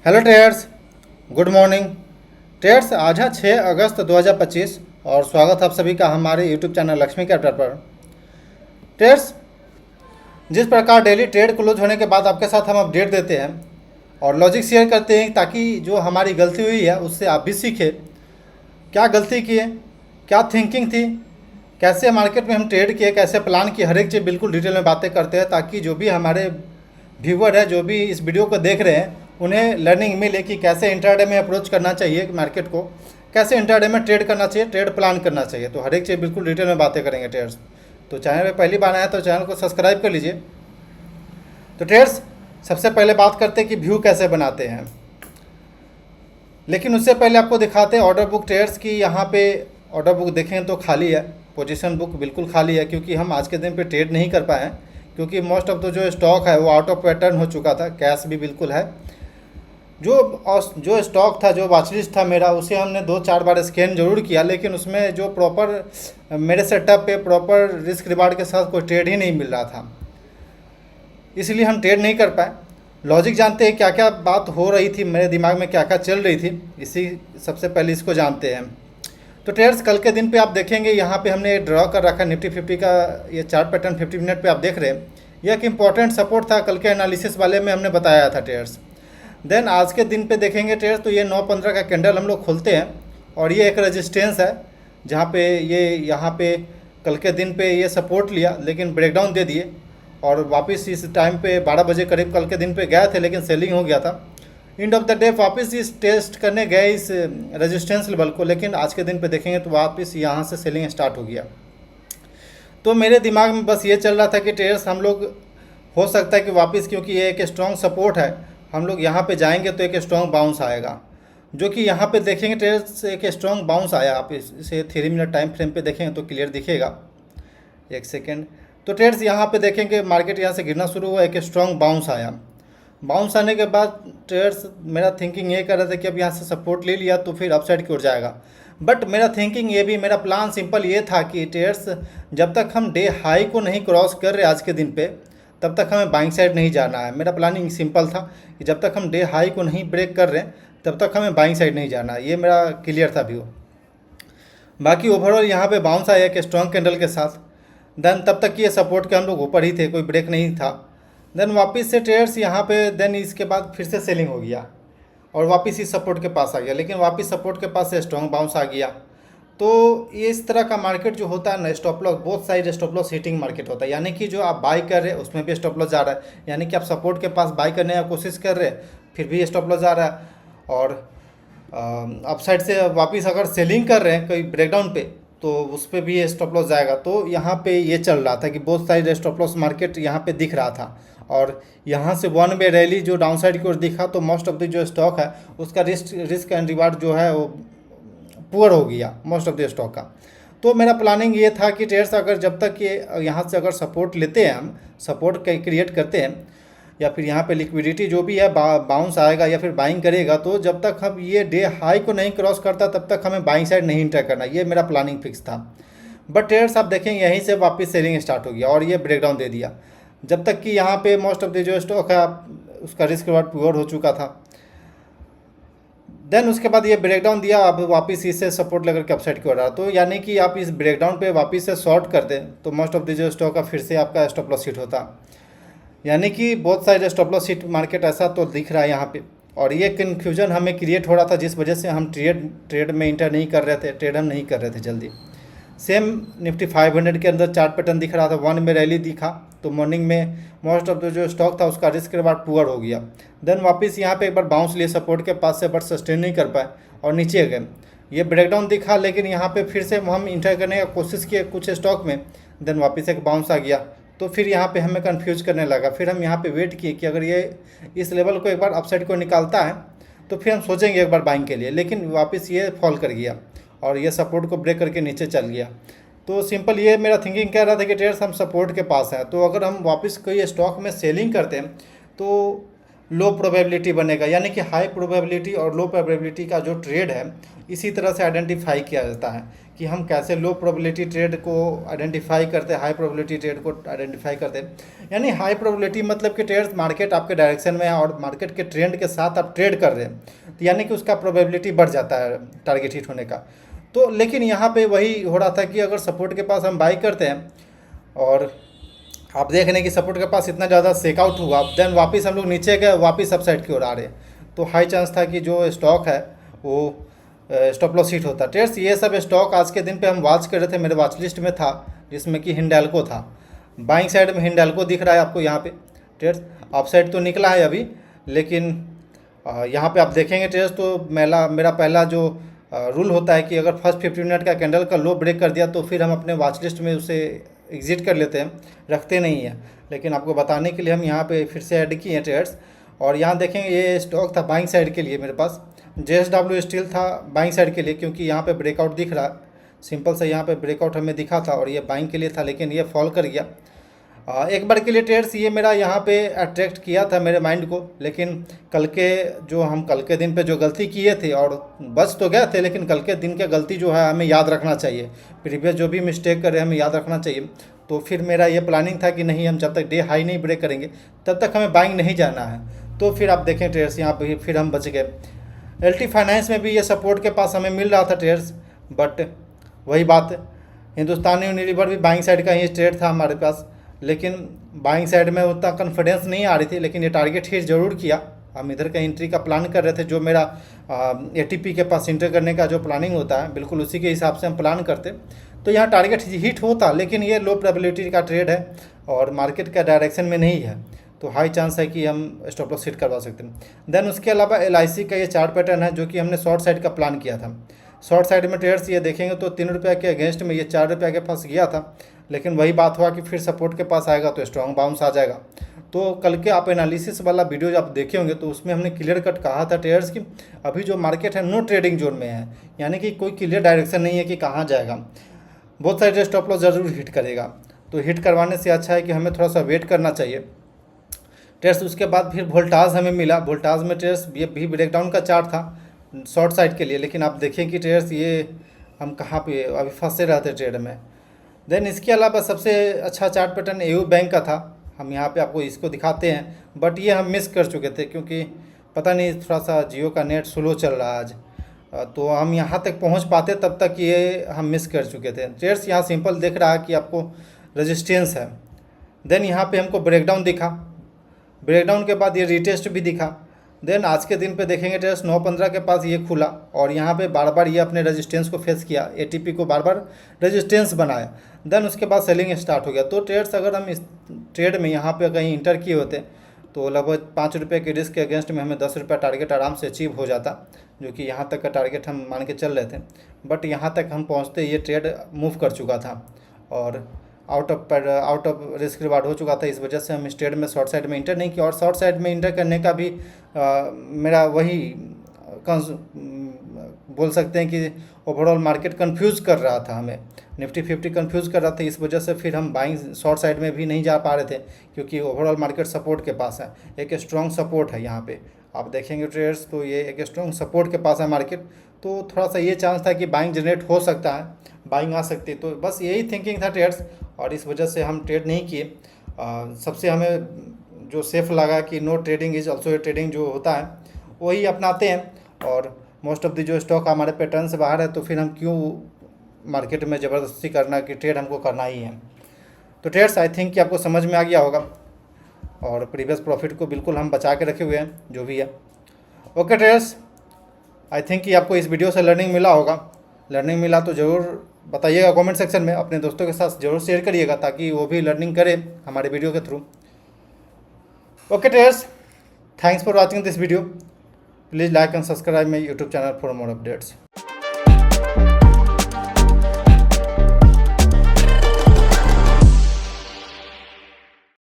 Hello traders, good morning. Traders, आज है 6 अगस्त 2025 और स्वागत है आप सभी का हमारे यूट्यूब चैनल लक्ष्मी कैपिटल पर। ट्रेडर्स, जिस प्रकार डेली ट्रेड क्लोज होने के बाद आपके साथ हम अपडेट देते हैं और लॉजिक शेयर करते हैं ताकि जो हमारी गलती हुई है उससे आप भी सीखें। क्या गलती किए, क्या थिंकिंग थी, कैसे मार्केट में हम ट्रेड किए, कैसे प्लान किए, हर एक चीज़ बिल्कुल डिटेल में बातें करते हैं ताकि जो भी हमारे व्यूवर है, जो भी इस वीडियो को देख रहे हैं, उन्हें लर्निंग मिले कि कैसे इंट्राडे में अप्रोच करना चाहिए मार्केट को, कैसे इंट्राडे में ट्रेड करना चाहिए, ट्रेड प्लान करना चाहिए। तो हर एक चीज़ बिल्कुल डिटेल में बातें करेंगे ट्रेडर्स। तो चैनल पे पहली बार आया तो चैनल को सब्सक्राइब कर लीजिए। तो ट्रेडर्स, सबसे पहले बात करते हैं कि व्यू कैसे बनाते हैं, लेकिन उससे पहले आपको दिखाते हैं ऑर्डर बुक ट्रेडर्स की। यहाँ पे ऑर्डर बुक देखें तो खाली है, पोजीशन बुक बिल्कुल खाली है क्योंकि हम आज के दिन पे ट्रेड नहीं कर पाए हैं क्योंकि मोस्ट ऑफ द जो स्टॉक है वो आउट ऑफ पैटर्न हो चुका था। कैश भी बिल्कुल है। जो स्टॉक था, जो वॉचलिस्ट था मेरा, उसे हमने 2-4 बार स्कैन जरूर किया, लेकिन उसमें जो प्रॉपर मेरे सेटअप पे प्रॉपर रिस्क रिवार्ड के साथ कोई ट्रेड ही नहीं मिल रहा था, इसलिए हम ट्रेड नहीं कर पाए। लॉजिक जानते हैं क्या क्या बात हो रही थी, मेरे दिमाग में क्या क्या चल रही थी, इसी सबसे पहले इसको जानते हैं। तो ट्रेडर्स, कल के दिन पे आप देखेंगे यहाँ पे हमने ड्रॉ कर रखा निफ्टी 50 का ये चार्ट पैटर्न 50 मिनट पे आप देख रहे हैं। यह एक इंपॉर्टेंट सपोर्ट था, कल के एनालिसिस वाले में हमने बताया था ट्रेडर्स। देन आज के दिन पे देखेंगे ट्रेडर्स, तो ये 9:15 का कैंडल हम लोग खोलते हैं और ये एक रेजिस्टेंस है जहाँ पे ये यहाँ पे कल के दिन पे ये सपोर्ट लिया लेकिन ब्रेकडाउन दे दिए और वापस इस टाइम पे 12 बजे करीब कल के दिन पे गए थे लेकिन सेलिंग हो गया था। एंड ऑफ द डे वापस इस टेस्ट करने गए इस रेजिस्टेंस लेवल को, लेकिन आज के दिन पे देखेंगे तो वापस यहाँ से सेलिंग स्टार्ट हो गया। तो मेरे दिमाग में बस ये चल रहा था कि ट्रेडर्स हम लोग हो सकता है कि वापस, क्योंकि ये एक स्ट्रॉन्ग सपोर्ट है, हम लोग यहाँ पे जाएंगे तो एक स्ट्रॉन्ग बाउंस आएगा, जो कि यहाँ पे देखेंगे ट्रेडर्स एक स्ट्रॉन्ग बाउंस आया। आप इसे 3 मिनट टाइम फ्रेम पे देखेंगे तो क्लियर दिखेगा। एक सेकेंड। तो ट्रेड्स यहाँ पे देखेंगे मार्केट यहाँ से गिरना शुरू हुआ, एक स्ट्रॉन्ग बाउंस आया। बाउंस आने के बाद ट्रेड्स मेरा थिंकिंग ये कर रहा था कि अब यहाँ से सपोर्ट ले लिया तो फिर अपसाइड की ओर जाएगा। बट मेरा थिंकिंग ये भी, मेरा प्लान सिंपल ये था कि ट्रेड्स जब तक हम डे हाई को नहीं क्रॉस कर रहे आज के दिन पे, तब तक हमें बाइंग साइड नहीं जाना है। मेरा प्लानिंग सिंपल था कि जब तक हम डे हाई को नहीं ब्रेक कर रहे हैं तब तक हमें बाइंग साइड नहीं जाना है। ये मेरा क्लियर था व्यू। बाकी ओवरऑल यहाँ पे बाउंस आया एक स्ट्रॉन्ग कैंडल के साथ। देन तब तक ये सपोर्ट के हम लोग ऊपर ही थे, कोई ब्रेक नहीं था। देन वापस से ट्रेडर्स यहाँ पे, देन इसके बाद फिर से सेलिंग हो गया और वापस इस सपोर्ट के पास आ गया, लेकिन वापस सपोर्ट के पास से स्ट्रॉन्ग बाउंस आ गया। तो ये इस तरह का मार्केट जो होता है ना, stop loss both side stop loss hitting market होता है। यानी कि जो आप बाई कर रहे हैं उसमें भी स्टॉप लॉस जा रहा है, यानी कि आप सपोर्ट के पास बाई करने की कोशिश कर रहे हैं फिर भी स्टॉप लॉस जा रहा है, और अपसाइड से वापस अगर सेलिंग कर रहे हैं कोई ब्रेकडाउन पे तो उस पर भी स्टॉप लॉस जाएगा। तो यहाँ पे ये चल रहा था कि both side stop loss market यहाँ पे दिख रहा था, और यहाँ से वन वे रैली जो डाउन साइड की ओर दिखा तो मोस्ट ऑफ द जो स्टॉक है उसका रिस्क एंड रिवार्ड जो है वो पुअर हो गया मोस्ट ऑफ द स्टॉक का। तो मेरा प्लानिंग ये था कि ट्रेड्स अगर जब तक ये यहाँ से अगर सपोर्ट लेते हैं, हम सपोर्ट क्रिएट करते हैं या फिर यहाँ पे लिक्विडिटी जो भी है बाउंस आएगा या फिर बाइंग करेगा, तो जब तक हम ये डे हाई को नहीं क्रॉस करता तब तक हमें बाइंग साइड नहीं इंटर करना। ये मेरा प्लानिंग फिक्स था। बट ट्रेडर्स आप देखेंगे यहीं से वापस सेलिंग स्टार्ट हो गया और ये ब्रेकडाउन दे दिया, जब तक कि यहाँ पे मोस्ट ऑफ द जो स्टॉक है उसका रिस्क रिवार्ड प्योर हो चुका था। देन उसके बाद ये ब्रेकडाउन दिया, अब वापस इससे सपोर्ट लेकर के अपसाइड की ओर रहा। तो यानी कि आप इस ब्रेकडाउन पे वापस से शॉर्ट कर दें तो मोस्ट ऑफ द जो स्टॉक का फिर से आपका स्टॉप लॉस हिट होता। यानी कि बहुत सारे स्टॉप लॉस हिट मार्केट ऐसा तो दिख रहा है यहाँ पे, और ये कन्फ्यूजन हमें क्रिएट हो रहा था जिस वजह से हम ट्रेड में इंटर नहीं कर रहे थे, ट्रेड हम नहीं कर रहे थे जल्दी। सेम निफ्टी 500 के अंदर चार्ट पैटर्न दिख रहा था, वन में रैली दिखा तो मॉर्निंग में मोस्ट ऑफ द जो स्टॉक था उसका रिस्क के बाद पुअर हो गया। देन वापस यहाँ पे एक बार बाउंस लिए सपोर्ट के पास से, बट सस्टेन नहीं कर पाए और नीचे गए। ये ब्रेकडाउन दिखा, लेकिन यहाँ पे फिर से हम इंटर करने की कोशिश किए कुछ स्टॉक में, देन वापस एक बाउंस आ गया। तो फिर यहाँ पे हमें कंफ्यूज करने लगा। फिर हम यहाँ पे वेट किए कि अगर ये इस लेवल को एक बार अपसाइड को निकालता है तो फिर हम सोचेंगे एक बार बाइंग के लिए, लेकिन वापस ये फॉल कर गया और ये सपोर्ट को ब्रेक करके नीचे चल गया। तो सिंपल ये मेरा थिंकिंग कह रहा था कि ट्रेडर्स हम सपोर्ट के पास हैं, तो अगर हम वापस कोई स्टॉक में सेलिंग करते हैं तो लो प्रोबेबिलिटी बनेगा, यानी कि हाई प्रोबेबिलिटी और लो प्रोबेबिलिटी का जो ट्रेड है इसी तरह से आइडेंटिफाई किया जाता है कि हम कैसे लो प्रोबेबिलिटी ट्रेड को आइडेंटिफाई करते हैं, हाई प्रोबेबिलिटी ट्रेड को आइडेंटिफाई करते हैं। यानी हाई प्रोबेबिलिटी मतलब कि ट्रेड मार्केट आपके डायरेक्शन में है और मार्केट के ट्रेंड के साथ आप ट्रेड कर रहे हैं, तो यानी कि उसका प्रोबेबिलिटी बढ़ जाता है टारगेट हिट होने का। तो लेकिन यहाँ पे वही हो रहा था कि अगर सपोर्ट के पास हम बाई करते हैं और आप देख रहे हैं कि सपोर्ट के पास इतना ज़्यादा सेकआउट हुआ, देन वापस हम लोग नीचे गए, वापस अपसाइड की ओर आ रहे हैं, तो हाई चांस था कि जो स्टॉक है वो स्टॉप लॉस हिट होता। ट्रेड्स ये सब स्टॉक आज के दिन पे हम वॉच कर रहे थे, मेरे वॉच लिस्ट में था, जिसमें कि हिंडाल्को था। बाइंग साइड में हिंडाल्को दिख रहा है आपको यहाँ पे। ट्रेड्स अपसाइड तो निकला है अभी, लेकिन यहाँ पे आप देखेंगे ट्रेड्स तो मेरा पहला जो रूल होता है कि अगर फर्स्ट 15 मिनट का कैंडल का लो ब्रेक कर दिया तो फिर हम अपने वॉच लिस्ट में उसे एग्जिट कर लेते हैं, रखते नहीं हैं। लेकिन आपको बताने के लिए हम यहाँ पे फिर से ऐड किए हैं ट्रेड्स। और यहाँ देखेंगे ये स्टॉक था बाइंग साइड के लिए मेरे पास, JSW स्टील था बाइंग साइड के लिए, क्योंकि यहाँ पे ब्रेकआउट दिख रहा है, सिंपल से यहाँ पे ब्रेकआउट हमें दिखा था और ये बाइंग के लिए था, लेकिन ये फॉल कर गया। एक बार के लिए ट्रेड्स ये मेरा यहाँ पे अट्रैक्ट किया था मेरे माइंड को, लेकिन कल के दिन पे जो गलती किए थे और बच तो गए थे, लेकिन कल के दिन की गलती जो है हमें याद रखना चाहिए, प्रीवियस जो भी मिस्टेक करे हमें याद रखना चाहिए। तो फिर मेरा ये प्लानिंग था कि नहीं, हम जब तक डे हाई नहीं ब्रेक करेंगे तब तक हमें बाइंग नहीं जाना है। तो फिर आप देखें ट्रेड्स यहाँ पे फिर हम बच गए। LT फाइनेंस में भी ये सपोर्ट के पास हमें मिल रहा था ट्रेड्स, बट वही बात, हिंदुस्तान यूनिलीवर भी बाइंग साइड का ही ट्रेड था हमारे पास, लेकिन बाइंग साइड में उतना कॉन्फिडेंस नहीं आ रही थी, लेकिन ये टारगेट हिट जरूर किया। हम इधर का एंट्री का प्लान कर रहे थे, जो मेरा ATP के पास इंटर करने का जो प्लानिंग होता है बिल्कुल उसी के हिसाब से हम प्लान करते। तो यहाँ टारगेट हिट होता, लेकिन ये लो प्रोबेबिलिटी का ट्रेड है और मार्केट का डायरेक्शन में नहीं है, तो हाई चांस है कि हम स्टॉप लॉस हिट करवा सकते हैं। देन उसके अलावा LIC का ये चार्ट पैटर्न है जो कि हमने शॉर्ट साइड का प्लान किया था। शॉर्ट साइड में ट्रेड्स ये देखेंगे तो 3 रुपये के अगेंस्ट में ये 4 रुपये के पास गया था, लेकिन वही बात हुआ कि फिर सपोर्ट के पास आएगा तो स्ट्रॉन्ग बाउंस आ जाएगा। तो कल के आप एनालिसिस वाला वीडियो जब देखे होंगे तो उसमें हमने क्लियर कट कहा था ट्रेडर्स की अभी जो मार्केट है नो ट्रेडिंग जोन में है, यानी कि कोई क्लियर डायरेक्शन नहीं है कि कहाँ जाएगा। बहुत सारे स्टॉप लॉस जरूर हिट करेगा, तो हिट करवाने से अच्छा है कि हमें थोड़ा सा वेट करना चाहिए। ट्रेड्स उसके बाद फिर वोल्टाज हमें मिला, वोल्टाज में ट्रेड्स ये भी ब्रेकडाउन का चार्ट था शॉर्ट साइड के लिए, लेकिन आप देखें कि ट्रेड्स ये हम कहाँ पे अभी फंसे रहते ट्रेड में। देन इसके अलावा सबसे अच्छा चार्ट पैटर्न AU बैंक का था, हम यहाँ पे आपको इसको दिखाते हैं, बट ये हम मिस कर चुके थे क्योंकि पता नहीं थोड़ा सा जियो का नेट स्लो चल रहा है आज, तो हम यहाँ तक पहुँच पाते तब तक ये हम मिस कर चुके थे। ट्रेड्स यहाँ सिंपल दिख रहा है कि आपको रेजिस्टेंस है, देन यहाँ पे हमको ब्रेकडाउन दिखा, ब्रेकडाउन के बाद ये रिटेस्ट भी दिखा। देन आज के दिन पे देखेंगे ट्रेड्स 9:15 के पास ये खुला और यहाँ पे बार बार ये अपने रेजिस्टेंस को फेस किया, ATP को बार बार रेजिस्टेंस बनाया, देन उसके बाद सेलिंग स्टार्ट हो गया। तो ट्रेड्स अगर हम इस ट्रेड में यहाँ पे कहीं इंटर किए होते तो लगभग 5 रुपये के रिस्क के अगेंस्ट में हमें 10 रुपये टारगेट आराम से अचीव हो जाता, जो कि यहाँ तक का टारगेट हम मान के चल रहे थे, बट यहाँ तक हम पहुँचते ये ट्रेड मूव कर चुका था और आउट ऑफ रिस्क रिवार्ड हो चुका था। इस वजह से हम इस ट्रेड में शॉर्ट साइड में इंटर नहीं किया, और शॉर्ट साइड में इंटर करने का भी मेरा वही बोल सकते हैं कि ओवरऑल मार्केट कंफ्यूज कर रहा था, हमें निफ्टी 50 कंफ्यूज कर रहा था, इस वजह से फिर हम बाइंग शॉर्ट साइड में भी नहीं जा पा रहे थे, क्योंकि ओवरऑल मार्केट सपोर्ट के पास है, एक स्ट्रॉन्ग सपोर्ट है यहाँ पे आप देखेंगे ट्रेडर्स, तो ये एक स्ट्रॉन्ग सपोर्ट के पास है मार्केट, तो थोड़ा सा ये चांस था कि बाइंग जनरेट हो सकता है, बाइंग आ सकती है, तो बस यही थिंकिंग था ट्रेड्स, और इस वजह से हम ट्रेड नहीं किए। सबसे हमें जो सेफ लगा कि no trading is also trading जो होता है वही अपनाते हैं, और मोस्ट ऑफ दी जो स्टॉक हमारे पैटर्न से बाहर है तो फिर हम क्यों मार्केट में ज़बरदस्ती करना कि ट्रेड हमको करना ही है। तो ट्रेड्स आई थिंक कि आपको समझ में आ गया होगा, और प्रीवियस प्रॉफिट को बिल्कुल हम बचा के रखे हुए हैं जो भी है। ओके ट्रेड्स, आई थिंक कि आपको इस वीडियो से लर्निंग मिला होगा, लर्निंग मिला तो ज़रूर बताइएगा कमेंट सेक्शन में, अपने दोस्तों के साथ ज़रूर शेयर करिएगा ताकि वो भी लर्निंग करें हमारे वीडियो के through. Okay traders, thanks for watching this video, please like and subscribe my YouTube channel for more updates.